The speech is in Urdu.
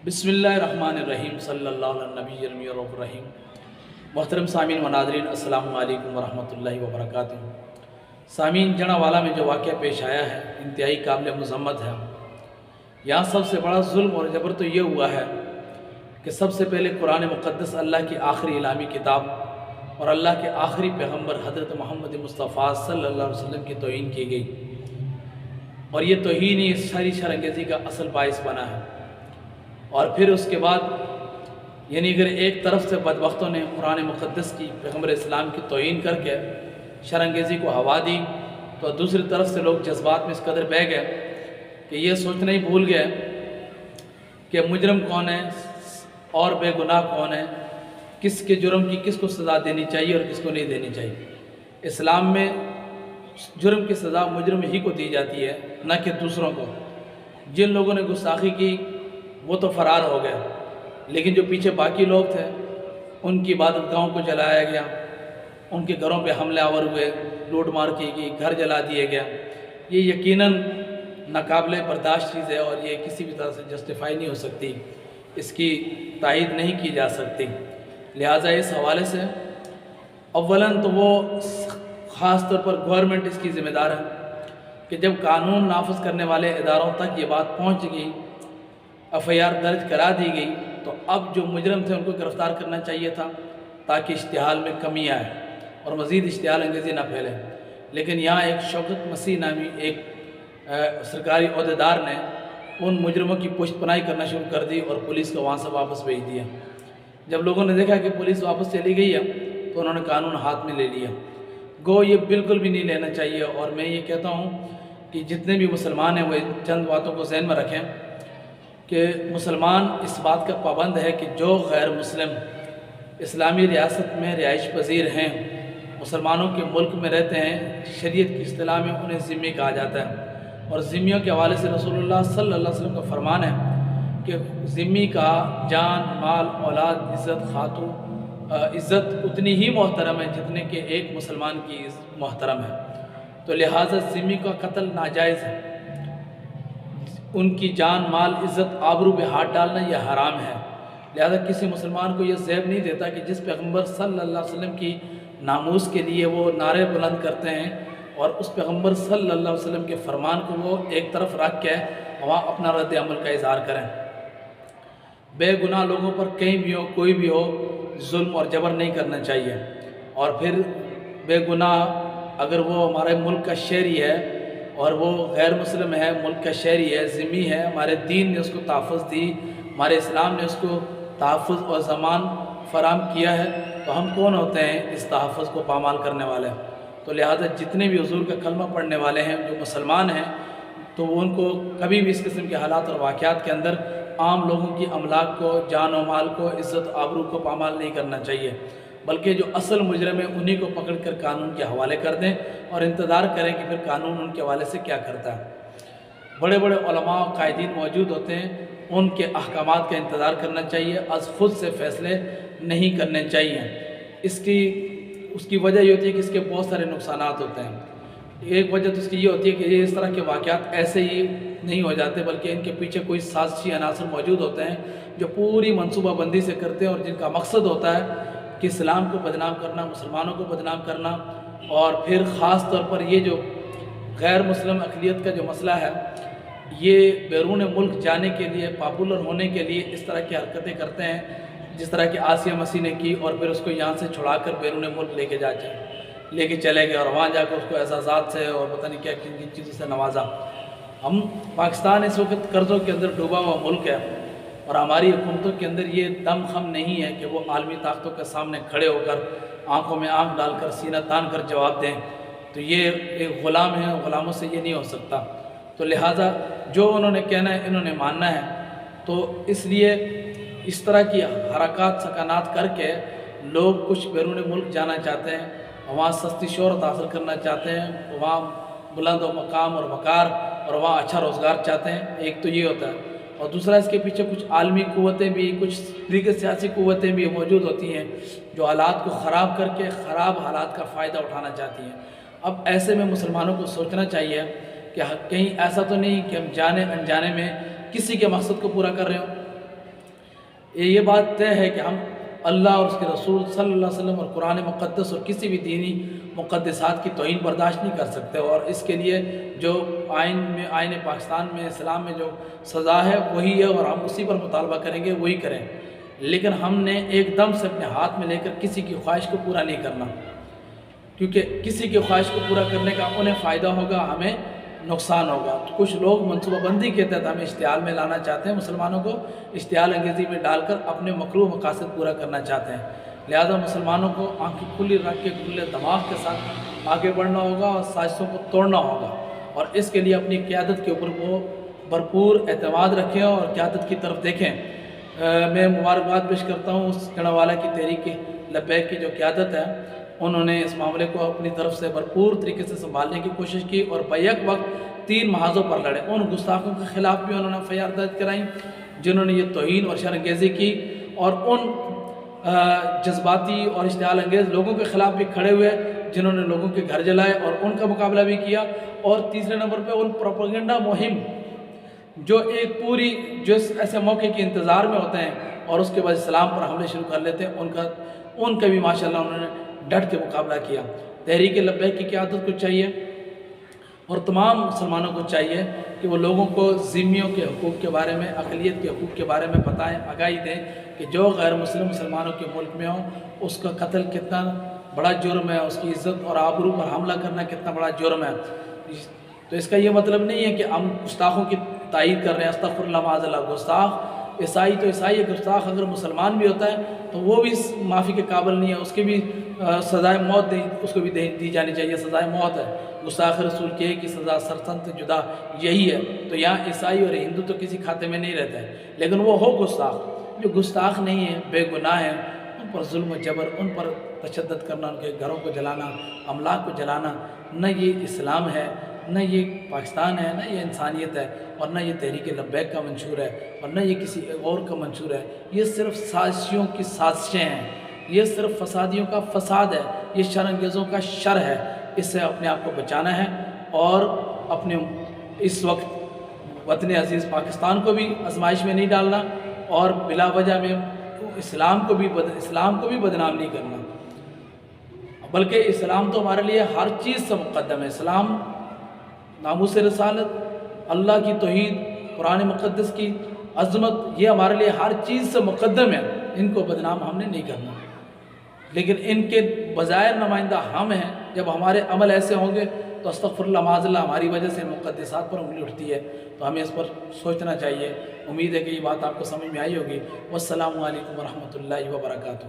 بسم اللہ الرحمن الرحیم صلی اللہ علیہ نبی الرحیم۔ محترم سامعین و ناظرین، السلام علیکم ورحمۃ اللہ وبرکاتہ۔ سامعین، جڑا والا میں جو واقعہ پیش آیا ہے انتہائی قابل مذمت ہے۔ یہاں سب سے بڑا ظلم اور جبر تو یہ ہوا ہے کہ سب سے پہلے قرآن مقدس اللہ کی آخری الہامی کتاب اور اللہ کے آخری پیغمبر حضرت محمد مصطفیٰ صلی اللہ علیہ وسلم کی توہین کی گئی، اور یہ توہین ہی ساری شرانگیزی کا اصل باعث بنا ہے۔ اور پھر اس کے بعد یعنی اگر ایک طرف سے بدبختوں نے قرآن مقدس کی پیغمبر اسلام کی توہین کر کے شرانگیزی کو ہوا دی، تو دوسری طرف سے لوگ جذبات میں اس قدر بہہ گئے کہ یہ سوچنا ہی بھول گئے کہ مجرم کون ہے اور بے گناہ کون ہے، کس کے جرم کی کس کو سزا دینی چاہیے اور کس کو نہیں دینی چاہیے۔ اسلام میں جرم کی سزا مجرم ہی کو دی جاتی ہے، نہ کہ دوسروں کو۔ جن لوگوں نے گستاخی کی وہ تو فرار ہو گئے، لیکن جو پیچھے باقی لوگ تھے ان کی عبادت گاہوں کو جلایا گیا، ان کے گھروں پہ حملے آور ہوئے، لوٹ مار کی گئی، گھر جلا دیے گیا۔ یہ یقیناً ناقابل برداشت چیز ہے اور یہ کسی بھی طرح سے جسٹیفائی نہیں ہو سکتی، اس کی تائید نہیں کی جا سکتی۔ لہٰذا اس حوالے سے اولاً تو وہ خاص طور پر گورنمنٹ اس کی ذمہ دار ہے کہ جب قانون نافذ کرنے والے اداروں تک یہ بات پہنچ گئی، ایف آئی آر درج کرا دی گئی، تو اب جو مجرم تھے ان کو گرفتار کرنا چاہیے تھا تاکہ اشتعال میں کمی آئے اور مزید اشتعال انگیزی نہ پھیلے۔ لیکن یہاں ایک شوکت مسیح نامی ایک سرکاری عہدیدار نے ان مجرموں کی پشت پناہی کرنا شروع کر دی اور پولیس کو وہاں سے واپس بھیج دیا۔ جب لوگوں نے دیکھا کہ پولیس واپس چلی گئی ہے تو انہوں نے قانون ہاتھ میں لے لیا۔ گو یہ بالکل بھی نہیں لینا چاہیے، اور میں یہ کہتا ہوں کہ جتنے بھی مسلمان ہیں وہ چند باتوں کو ذہن میں رکھیں کہ مسلمان اس بات کا پابند ہے کہ جو غیر مسلم اسلامی ریاست میں رہائش پذیر ہیں، مسلمانوں کے ملک میں رہتے ہیں، شریعت کی اصطلاح میں انہیں ذمی کہا جاتا ہے، اور ذمیوں کے حوالے سے رسول اللہ صلی اللہ علیہ وسلم کا فرمان ہے کہ ذمی کا جان، مال، اولاد، عزت، خاتون عزت اتنی ہی محترم ہے جتنے کہ ایک مسلمان کی محترم ہے۔ تو لہٰذا ذمی کا قتل ناجائز ہے، ان کی جان، مال، عزت، آبرو پہ ہاتھ ڈالنا یہ حرام ہے۔ لہذا کسی مسلمان کو یہ زیب نہیں دیتا کہ جس پیغمبر صلی اللہ علیہ وسلم کی ناموس کے لیے وہ نعرے بلند کرتے ہیں اور اس پیغمبر صلی اللہ علیہ وسلم کے فرمان کو وہ ایک طرف رکھ کے وہاں اپنا رد عمل کا اظہار کریں۔ بے گناہ لوگوں پر کہیں بھی ہو، کوئی بھی ہو، ظلم اور جبر نہیں کرنا چاہیے۔ اور پھر بے گناہ اگر وہ ہمارے ملک کا شہری ہے اور وہ غیر مسلم ہے، ملک کا شہری ہے، ذمی ہے، ہمارے دین نے اس کو تحفظ دی، ہمارے اسلام نے اس کو تحفظ اور ضمان فراہم کیا ہے، تو ہم کون ہوتے ہیں اس تحفظ کو پامال کرنے والے؟ تو لہٰذا جتنے بھی حضور کا کلمہ پڑھنے والے ہیں جو مسلمان ہیں، تو ان کو کبھی بھی اس قسم کے حالات اور واقعات کے اندر عام لوگوں کی املاک کو، جان و مال کو، عزت آبرو کو پامال نہیں کرنا چاہیے، بلکہ جو اصل مجرم ہیں انہی کو پکڑ کر قانون کے حوالے کر دیں اور انتظار کریں کہ پھر قانون ان کے حوالے سے کیا کرتا ہے۔ بڑے بڑے علماء و قائدین موجود ہوتے ہیں، ان کے احکامات کا انتظار کرنا چاہیے، از خود سے فیصلے نہیں کرنے چاہیے۔ اس کی وجہ یہ ہوتی ہے کہ اس کے بہت سارے نقصانات ہوتے ہیں۔ ایک وجہ تو اس کی یہ ہوتی ہے کہ یہ اس طرح کے واقعات ایسے ہی نہیں ہو جاتے، بلکہ ان کے پیچھے کوئی سازشی عناصر موجود ہوتے ہیں جو پوری منصوبہ بندی سے کرتے ہیں، اور جن کا مقصد ہوتا ہے کہ اسلام کو بدنام کرنا، مسلمانوں کو بدنام کرنا، اور پھر خاص طور پر یہ جو غیر مسلم اقلیت کا جو مسئلہ ہے، یہ بیرون ملک جانے کے لیے، پاپولر ہونے کے لیے اس طرح کی حرکتیں کرتے ہیں، جس طرح کہ آسیہ مسیح نے کی، اور پھر اس کو یہاں سے چھڑا کر بیرون ملک لے کے چلے گئے، اور وہاں جا کر اس کو اعزازات سے اور پتہ نہیں کیا کن کن چیزوں سے نوازا۔ ہم پاکستان اس وقت قرضوں کے اندر ڈوبا ہوا ملک ہے، اور ہماری حکومتوں کے اندر یہ دم خم نہیں ہے کہ وہ عالمی طاقتوں کے سامنے کھڑے ہو کر آنکھوں میں آنکھ ڈال کر سینہ تان کر جواب دیں۔ تو یہ ایک غلام ہے، غلاموں سے یہ نہیں ہو سکتا۔ تو لہٰذا جو انہوں نے کہنا ہے انہوں نے ماننا ہے، تو اس لیے اس طرح کی حرکات سکنات کر کے لوگ کچھ بیرون ملک جانا چاہتے ہیں، وہاں سستی شہرت حاصل کرنا چاہتے ہیں، وہاں بلند و مقام اور وقار اور وہاں اچھا روزگار چاہتے ہیں۔ ایک تو یہ ہوتا ہے، اور دوسرا اس کے پیچھے کچھ عالمی قوتیں بھی، کچھ دیگر سیاسی قوتیں بھی موجود ہوتی ہیں جو حالات کو خراب کر کے خراب حالات کا فائدہ اٹھانا چاہتی ہیں۔ اب ایسے میں مسلمانوں کو سوچنا چاہیے کہ کہیں ایسا تو نہیں کہ ہم جانے انجانے میں کسی کے مقصد کو پورا کر رہے ہوں۔ یہ بات طے ہے کہ ہم اللہ اور اس کے رسول صلی اللہ علیہ وسلم اور قرآن مقدس اور کسی بھی دینی مقدسات کی توہین برداشت نہیں کر سکتے، اور اس کے لیے جو آئین پاکستان میں اسلام میں جو سزا ہے وہی ہے، اور ہم اسی پر مطالبہ کریں گے، وہی کریں۔ لیکن ہم نے ایک دم سے اپنے ہاتھ میں لے کر کسی کی خواہش کو پورا نہیں کرنا، کیونکہ کسی کی خواہش کو پورا کرنے کا انہیں فائدہ ہوگا، ہمیں نقصان ہوگا۔ تو کچھ لوگ منصوبہ بندی کے تحت ہمیں اشتعال میں لانا چاہتے ہیں، مسلمانوں کو اشتعال انگیزی میں ڈال کر اپنے مکروہ مقاصد پورا کرنا چاہتے ہیں۔ لہذا مسلمانوں کو آنکھیں کھلی رکھ کے کھلے دماغ کے ساتھ آگے بڑھنا ہوگا اور سازشوں کو توڑنا ہوگا، اور اس کے لیے اپنی قیادت کے اوپر وہ بھرپور اعتماد رکھیں اور قیادت کی طرف دیکھیں۔ میں مبارکباد پیش کرتا ہوں اس جڑوالا کی تحریک لبیک کی جو قیادت ہے، انہوں نے اس معاملے کو اپنی طرف سے بھرپور طریقے سے سنبھالنے کی کوشش کی اور بیک وقت 3 محاذوں پر لڑے۔ ان گستاخوں کے خلاف بھی انہوں نے FIR درج کرائیں جنہوں نے یہ توہین اور شر انگیزی کی، اور ان جذباتی اور اشتعال انگیز لوگوں کے خلاف بھی کھڑے ہوئے جنہوں نے لوگوں کے گھر جلائے اور ان کا مقابلہ بھی کیا، اور تیسرے نمبر پہ ان پروپیگنڈا مہم جو ایک پوری جو ایسے موقع کے انتظار میں ہوتے ہیں اور اس کے بعد اسلام پر حملے شروع کر لیتے ہیں، ان کا بھی ماشاءاللہ انہوں نے ڈٹ کے مقابلہ کیا۔ تحریک لبیک کی قیادت کو چاہیے اور تمام مسلمانوں کو چاہیے کہ وہ لوگوں کو ذمیوں کے حقوق کے بارے میں، اقلیت کے حقوق کے بارے میں بتائیں، آگاہی دیں کہ جو غیر مسلم مسلمانوں کے ملک میں ہوں اس کا قتل کتنا بڑا جرم ہے، اس کی عزت اور آبرو پر حملہ کرنا کتنا بڑا جرم ہے۔ تو اس کا یہ مطلب نہیں ہے کہ ہم گستاخوں کی تائید کر رہے ہیں، استغفر اللہ معاذ اللہ۔ گستاخ عیسائی تو عیسائی ہے، گستاخ اگر مسلمان بھی ہوتا ہے تو وہ بھی معافی کے قابل نہیں ہے، اس کی بھی سزائے موت اس کو بھی دی جانی چاہیے، سزائے موت ہے۔ گستاخ رسول کے کی سزا سرسن سے جدا یہی ہے۔ تو یہاں عیسائی اور ہندو تو کسی کھاتے میں نہیں رہتا ہے، لیکن وہ ہو گستاخ جو گستاخ نہیں ہے، بے گناہ ہیں، ان پر ظلم و جبر، ان پر تشدد کرنا، ان کے گھروں کو جلانا، املاک کو جلانا، نہ یہ اسلام ہے، نہ یہ پاکستان ہے، نہ یہ انسانیت ہے، اور نہ یہ تحریک لبیک کا منشور ہے، اور نہ یہ کسی اور کا منشور ہے۔ یہ صرف سازشیوں کی سازشیں ہیں، یہ صرف فسادیوں کا فساد ہے، یہ شر انگیزوں کا شر ہے۔ اس سے اپنے آپ کو بچانا ہے اور اپنے اس وقت وطن عزیز پاکستان کو بھی آزمائش میں نہیں ڈالنا، اور بلا وجہ میں اسلام کو بھی بدنام نہیں کرنا، بلکہ اسلام تو ہمارے لیے ہر چیز سے مقدم ہے۔ اسلام ناموس رسالت، اللہ کی توحید، قرآن مقدس کی عظمت، یہ ہمارے لیے ہر چیز سے مقدم ہے، ان کو بدنام ہم نے نہیں کرنا۔ لیکن ان کے بظاہر نمائندہ ہم ہیں، جب ہمارے عمل ایسے ہوں گے تو استغفر اللہ معاذ اللہ ہماری وجہ سے مقدسات پر انگلی اٹھتی ہے، تو ہمیں اس پر سوچنا چاہیے۔ امید ہے کہ یہ بات آپ کو سمجھ میں آئی ہوگی۔ والسلام علیکم ورحمۃ اللہ وبرکاتہ۔